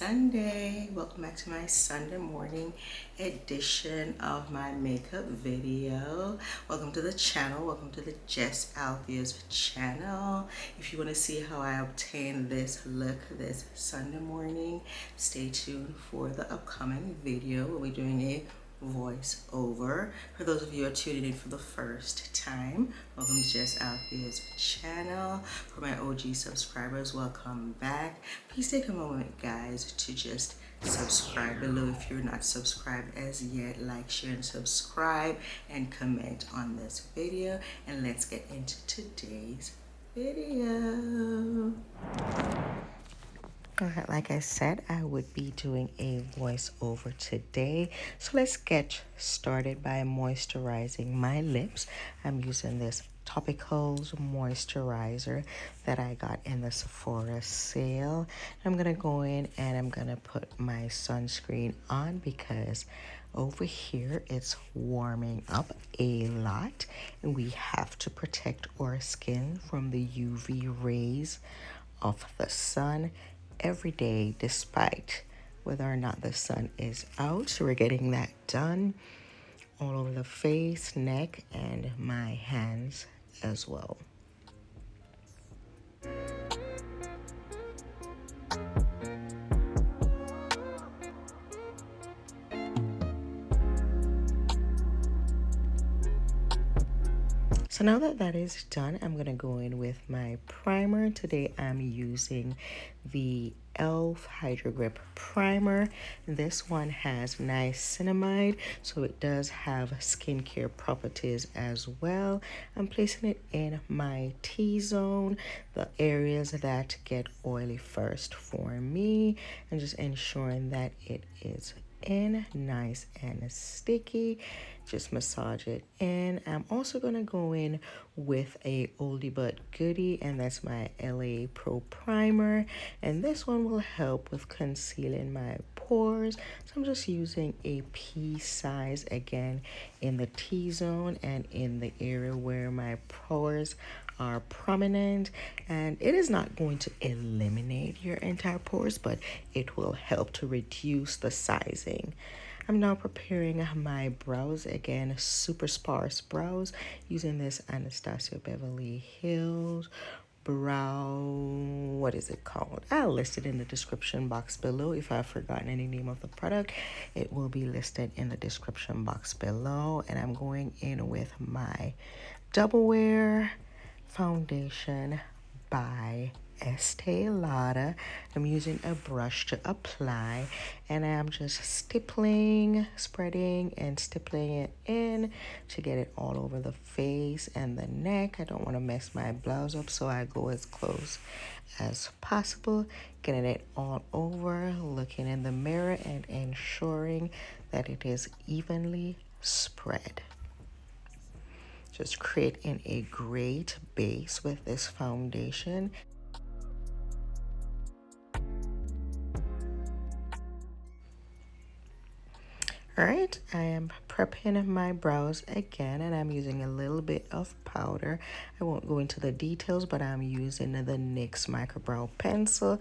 Sunday. Welcome back to my Sunday morning edition of my makeup video. Welcome to the channel. Welcome to the Jess Althea's channel. If you want to see how I obtain this look this Sunday morning, stay tuned for the upcoming video. We'll be doing a voice over. For those of you who are tuning in for the first time, welcome to Jess Althea's channel. For my OG subscribers, welcome back. Please take a moment, guys, to just subscribe below if you're not subscribed as yet. Like, share, and subscribe, and comment on this video. And let's get into today's video. Alright, like I said, I would be doing a voiceover today. So let's get started by moisturizing my lips. I'm using this Topicals moisturizer that I got in the Sephora sale. I'm going to go in and I'm going to put my sunscreen on because over here it's warming up a lot and we have to protect our skin from the UV rays of the sun every day, despite whether or not the sun is out. So we're getting that done all over the face, neck, and my hands as well. So now that that is done, I'm going to go in with my primer. Today I'm using the e.l.f. Hydro Grip Primer. This one has niacinamide, so it does have skincare properties as well. I'm placing it in my T-zone, the areas that get oily first for me, and just ensuring that it is in nice and sticky. Just massage it in. I'm also going to go in with a oldie but goodie, and that's my LA Pro Primer, and this one will help with concealing my pores. So I'm just using a pea size again in the T-zone and in the area where my pores are prominent, and it is not going to eliminate your entire pores, but it will help to reduce the sizing. I'm now preparing my brows again, super sparse brows, using this Anastasia Beverly Hills brow, what is it called? I'll list it in the description box below. If I've forgotten any name of the product, it will be listed in the description box below. And I'm going in with my Double Wear foundation by Estee Lauder. I'm using a brush to apply, and I'm just stippling, spreading and stippling it in to get it all over the face and the neck. I don't want to mess my blouse up, so I go as close as possible, getting it all over, looking in the mirror and ensuring that it is evenly spread. Just creating a great base with this foundation. Alright, I am prepping my brows again, and I'm using a little bit of powder. I won't go into the details, but I'm using the NYX Micro Brow Pencil.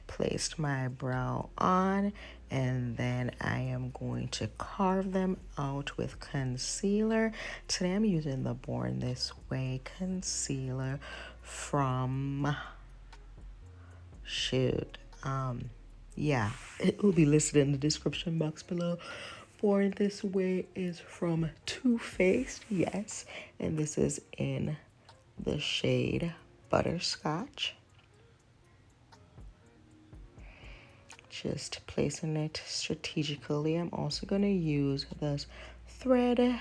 Placed my brow on, and then I am going to carve them out with concealer. Today I'm using the Born This Way concealer from yeah, it will be listed in the description box below. Born This Way is from Too Faced, yes, and this is in the shade Butterscotch. Just placing it strategically. I'm also going to use this thread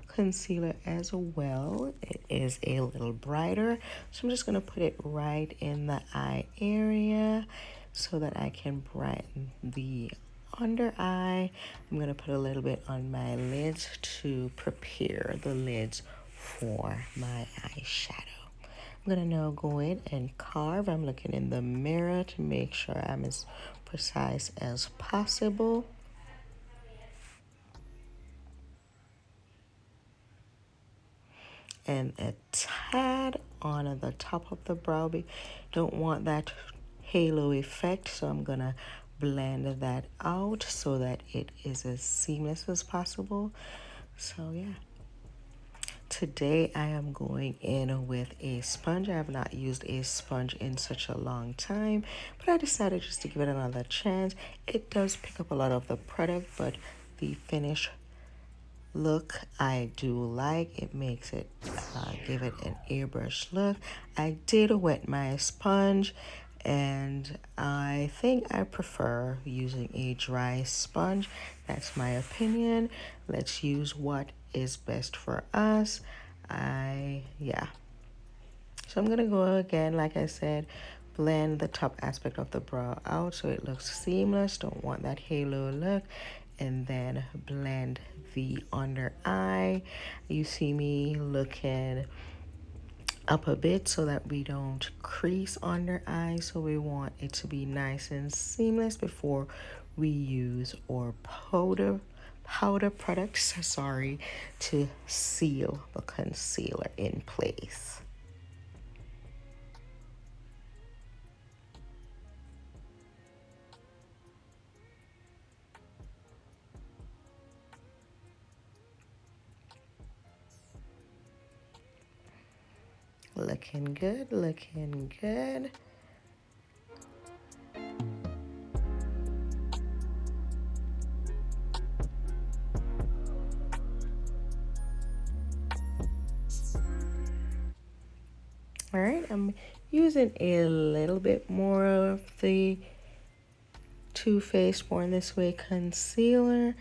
concealer as well. It is a little brighter, so I'm just going to put it right in the eye area so that I can brighten the under eye. I'm going to put a little bit on my lids to prepare the lids for my eyeshadow. I'm going to now go in and carve. I'm looking in the mirror to make sure I'm as precise as possible. And a tad on the top of the brow. Don't want that halo effect, so I'm gonna blend that out so that it is as seamless as possible. So yeah. Today I am going in with a sponge. I have not used a sponge in such a long time, but I decided just to give it another chance. It does pick up a lot of the product, but the finish look I do like. It makes it give it an airbrush look. I did wet my sponge, and I think I prefer using a dry sponge. That's my opinion. Let's use what is best for us. Yeah. So I'm gonna go again, like I said, blend the top aspect of the brow out so it looks seamless. Don't want that halo look. And then blend the under eye. You see me looking up a bit so that we don't crease under eye. So we want it to be nice and seamless before we use our powder products, sorry, to seal the concealer in place. Looking good, looking good. All right, I'm using a little bit more of the Too Faced Born This Way concealer.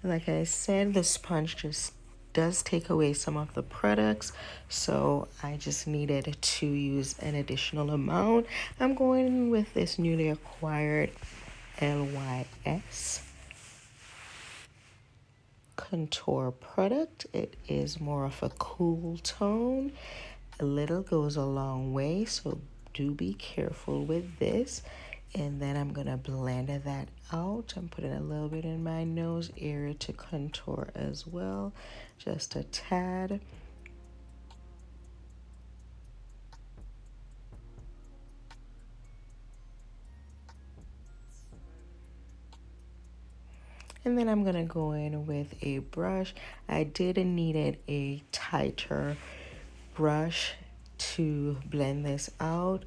Like I said, the sponge just does take away some of the products, so I just needed to use an additional amount. I'm going with this newly acquired LYS contour product. It is more of a cool tone. A little goes a long way, so do be careful with this. And then I'm gonna blend that out. I'm putting a little bit in my nose area to contour as well, just a tad. And then I'm gonna go in with a brush. I did needed a tighter brush to blend this out,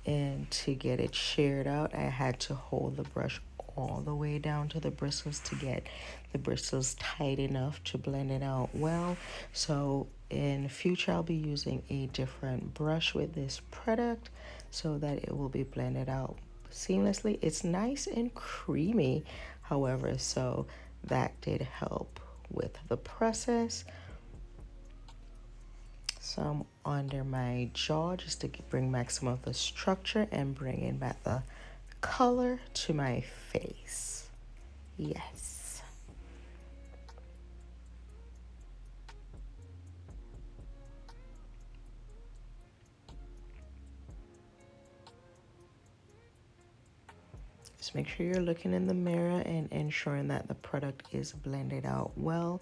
and to get it shared out I had to hold the brush all the way down to the bristles to get the bristles tight enough to blend it out well. So in future I'll be using a different brush with this product so that it will be blended out seamlessly. It's nice and creamy, however, so that did help with the process. Some under my jaw just to bring back some of the structure and bringing back the color to my face. Yes. Just make sure you're looking in the mirror and ensuring that the product is blended out well.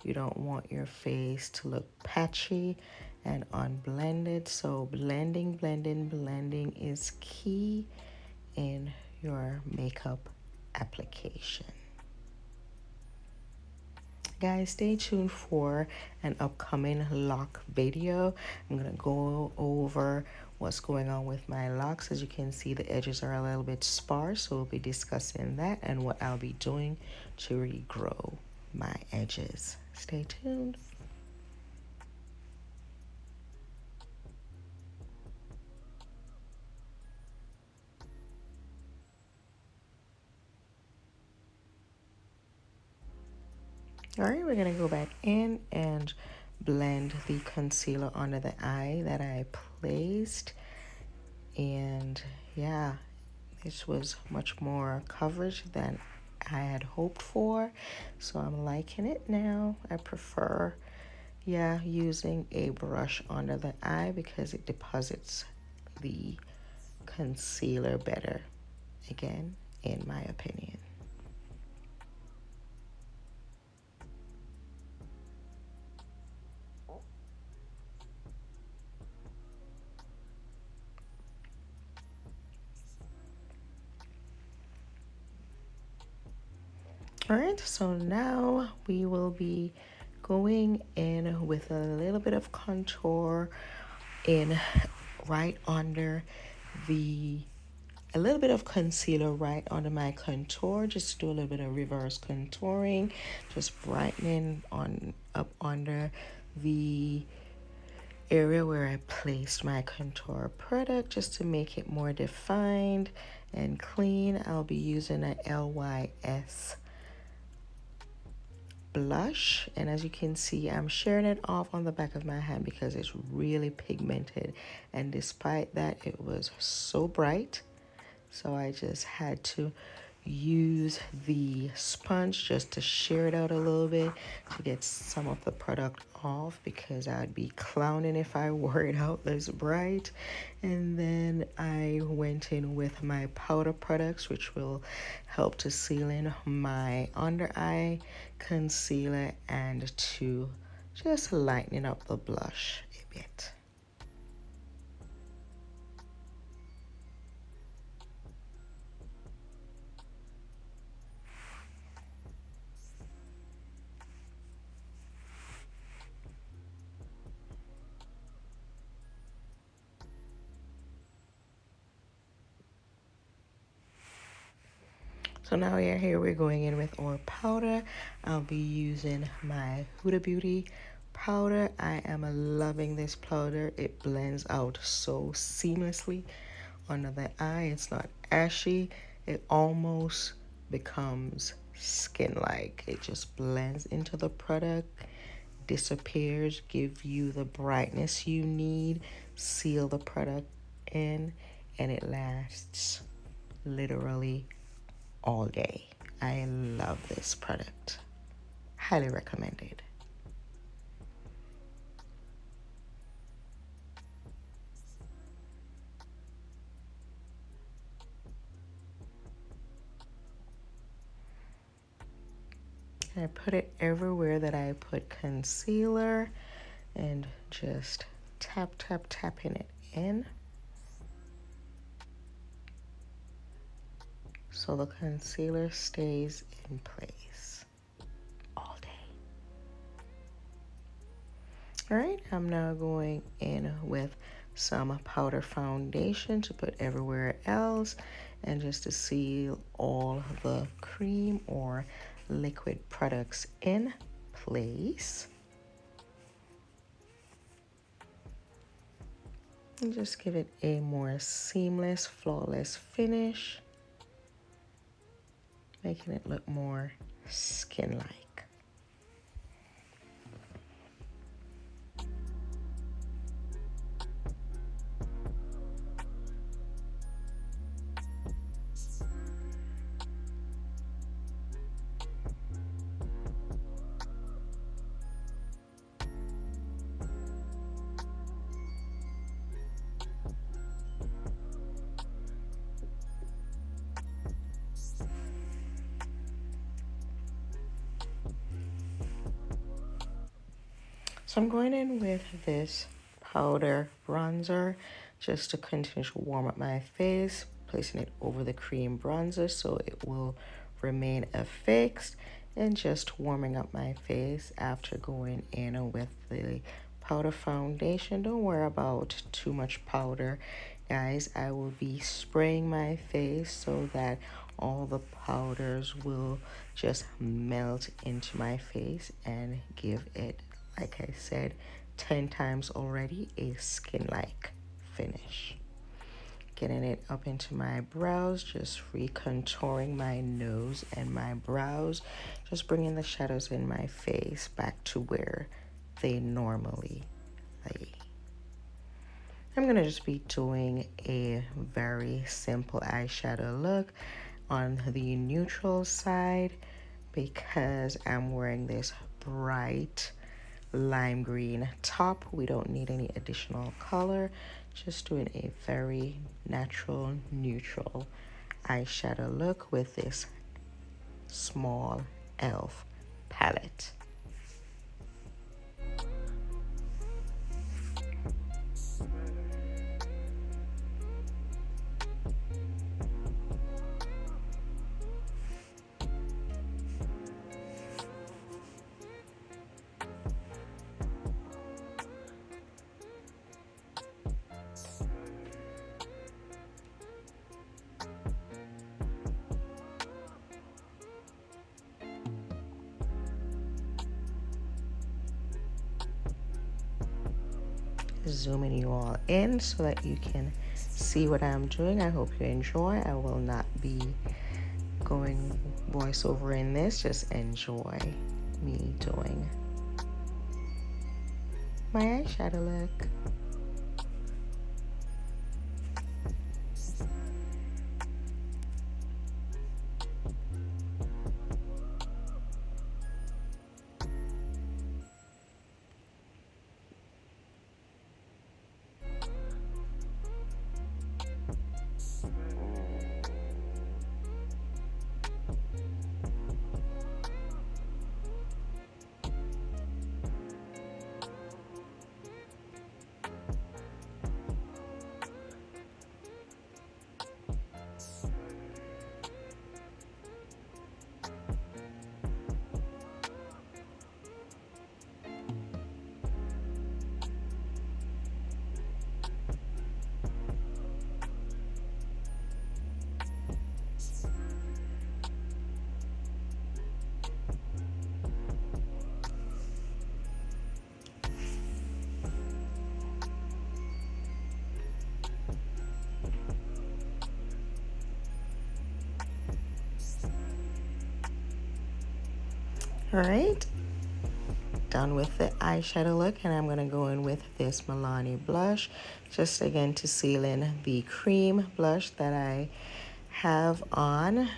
You don't want your face to look patchy and unblended. So blending is key in your makeup application. Guys, stay tuned for an upcoming lock video. I'm gonna go over what's going on with my locks. As you can see, the edges are a little bit sparse, so we'll be discussing that and what I'll be doing to regrow my edges. Stay tuned. All right, we're gonna go back in and blend the concealer under the eye that I placed. And yeah, this was much more coverage than I had hoped for, so I'm liking it now. I prefer, yeah, using a brush under the eye because it deposits the concealer better, again, in my opinion. All right, so now we will be going in with a little bit of contour in right under the a little bit of concealer right under my contour, just to do a little bit of reverse contouring, just brightening on up under the area where I placed my contour product, just to make it more defined and clean. I'll be using a LYS blush, and as you can see, I'm sharing it off on the back of my hand because it's really pigmented, and despite that it was so bright, so I just had to use the sponge just to shear it out a little bit to get some of the product off, because I'd be clowning if I wore it out this bright. And then I went in with my powder products, which will help to seal in my under eye concealer and to just lighten up the blush a bit. So now we're going in with our powder. I'll be using my Huda Beauty powder. I am loving this powder. It blends out so seamlessly under the eye. It's not ashy. It almost becomes skin-like. It just blends into the product, disappears, give you the brightness you need, seal the product in, and it lasts literally all day. I love this product. Highly recommended. I put it everywhere that I put concealer and just tapping it in so the concealer stays in place all day. All right, I'm now going in with some powder foundation to put everywhere else and just to seal all the cream or liquid products in place. And just give it a more seamless, flawless finish, making it look more skin-like. So I'm going in with this powder bronzer just to continue to warm up my face, placing it over the cream bronzer so it will remain affixed, and just warming up my face after going in with the powder foundation. Don't worry about too much powder, guys. I will be spraying my face so that all the powders will just melt into my face and give it, like I said 10 times already, a skin-like finish. Getting it up into my brows, just recontouring my nose and my brows, just bringing the shadows in my face back to where they normally lay. I'm going to just be doing a very simple eyeshadow look on the neutral side because I'm wearing this bright lime green top. We don't need any additional color, just doing a very natural neutral eyeshadow look with this small e.l.f. palette. zooming you all in so that you can see what I'm doing. I hope you enjoy. I will not be going voiceover in this. Just enjoy me doing my eyeshadow look. All right, done with the eyeshadow look, and I'm gonna go in with this Milani blush, just again to seal in the cream blush that I have on,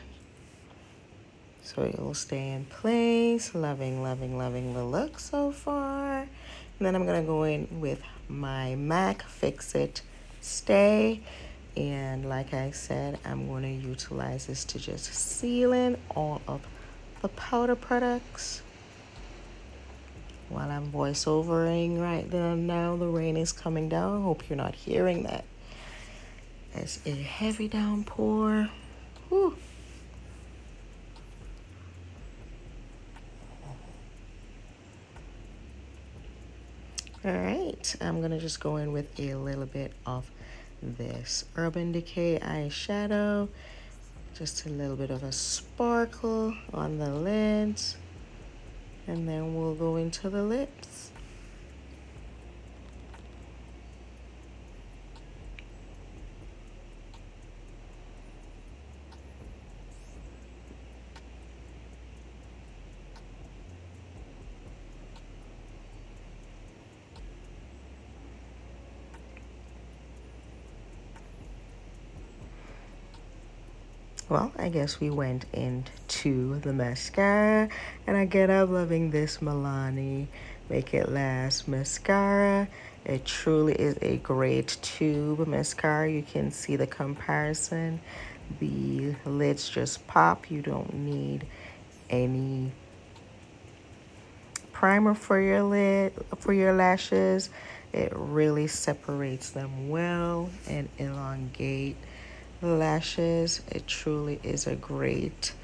so it will stay in place. Loving, loving, loving the look so far. And then I'm gonna go in with my MAC Fix It Stay, and like I said, I'm going to utilize this to just seal in all of the powder products while I'm voiceovering right now. The rain is coming down. Hope you're not hearing that. It's a heavy downpour. Whew. All right, I'm gonna just go in with a little bit of this Urban Decay eyeshadow, just a little bit of a sparkle on the lids, and then we'll go into the lips. Well, I guess we went into the mascara, and again, I'm loving this Milani Make It Last mascara. It truly is a great tube mascara. You can see the comparison. The lids just pop. You don't need any primer for your lashes. It really separates them well and elongate lashes. It truly is a great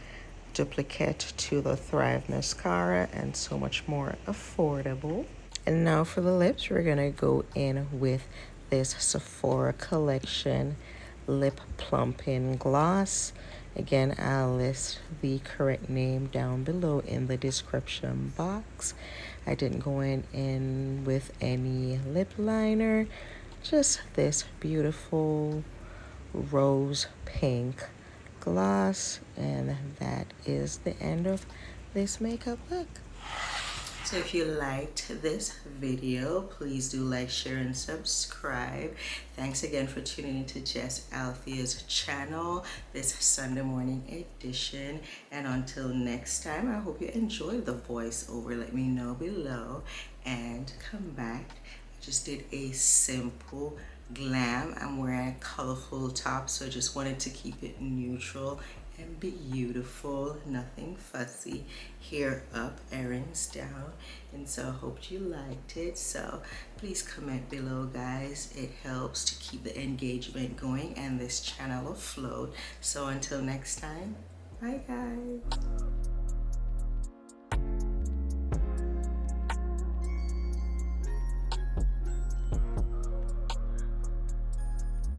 duplicate to the Thrive mascara and so much more affordable. And now for the lips, we're gonna go in with this Sephora Collection Lip Plumping Gloss. Again, I'll list the correct name down below in the description box. I didn't go in with any lip liner, just this beautiful rose pink gloss, and that is the end of this makeup look. So if you liked this video, please do like, share, and subscribe. Thanks again for tuning into Jess Althea's channel, this Sunday morning edition. And until next time, I hope you enjoyed the voiceover. Let me know below and come back. I just did a simple glam. I'm wearing a colorful top, so I just wanted to keep it neutral and beautiful, nothing fussy. Hair up, earrings down, and so I hope you liked it. So please comment below, guys. It helps to keep the engagement going and this channel afloat. So until next time, bye guys.